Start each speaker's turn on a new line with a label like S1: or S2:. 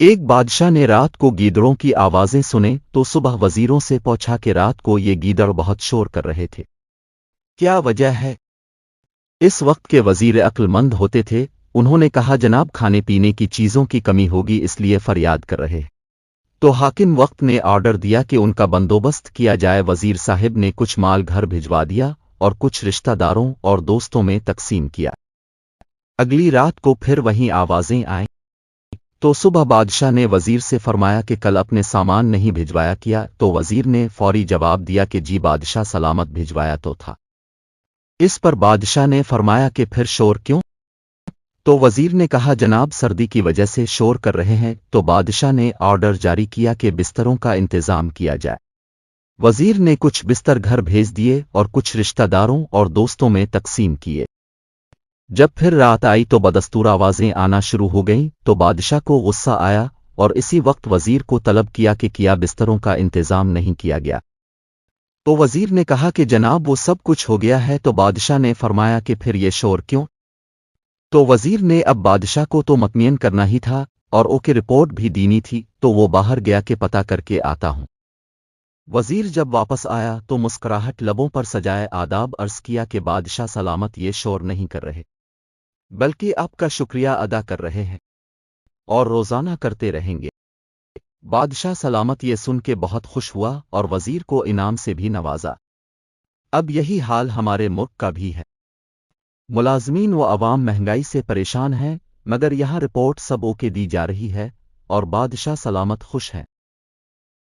S1: ایک بادشاہ نے رات کو گیدڑوں کی آوازیں سنے تو صبح وزیروں سے پوچھا کہ رات کو یہ گیدڑ بہت شور کر رہے تھے، کیا وجہ ہے؟ اس وقت کے وزیر عقل مند ہوتے تھے، انہوں نے کہا جناب کھانے پینے کی چیزوں کی کمی ہوگی اس لیے فریاد کر رہے ہیں۔ تو حاکم وقت نے آرڈر دیا کہ ان کا بندوبست کیا جائے۔ وزیر صاحب نے کچھ مال گھر بھجوا دیا اور کچھ رشتہ داروں اور دوستوں میں تقسیم کیا۔ اگلی رات کو پھر وہیں آوازیں آئیں تو صبح بادشاہ نے وزیر سے فرمایا کہ کل اپنے سامان نہیں بھجوایا کیا؟ تو وزیر نے فوری جواب دیا کہ جی بادشاہ سلامت بھجوایا تو تھا۔ اس پر بادشاہ نے فرمایا کہ پھر شور کیوں؟ تو وزیر نے کہا جناب سردی کی وجہ سے شور کر رہے ہیں۔ تو بادشاہ نے آرڈر جاری کیا کہ بستروں کا انتظام کیا جائے۔ وزیر نے کچھ بستر گھر بھیج دیے اور کچھ رشتہ داروں اور دوستوں میں تقسیم کیے۔ جب پھر رات آئی تو بدستور آوازیں آنا شروع ہو گئیں تو بادشاہ کو غصہ آیا اور اسی وقت وزیر کو طلب کیا کہ کیا بستروں کا انتظام نہیں کیا گیا؟ تو وزیر نے کہا کہ جناب وہ سب کچھ ہو گیا ہے۔ تو بادشاہ نے فرمایا کہ پھر یہ شور کیوں؟ تو وزیر نے اب بادشاہ کو تو مطمئن کرنا ہی تھا اور اوکے رپورٹ بھی دینی تھی، تو وہ باہر گیا کہ پتہ کر کے آتا ہوں۔ وزیر جب واپس آیا تو مسکراہٹ لبوں پر سجائے آداب عرض کیا کہ بادشاہ سلامت یہ شور نہیں کر رہے، بلکہ آپ کا شکریہ ادا کر رہے ہیں اور روزانہ کرتے رہیں گے۔ بادشاہ سلامت یہ سن کے بہت خوش ہوا اور وزیر کو انعام سے بھی نوازا۔ اب یہی حال ہمارے ملک کا بھی ہے۔ ملازمین و عوام مہنگائی سے پریشان ہیں، مگر یہاں رپورٹ سب اوکے دی جا رہی ہے اور بادشاہ سلامت خوش ہیں۔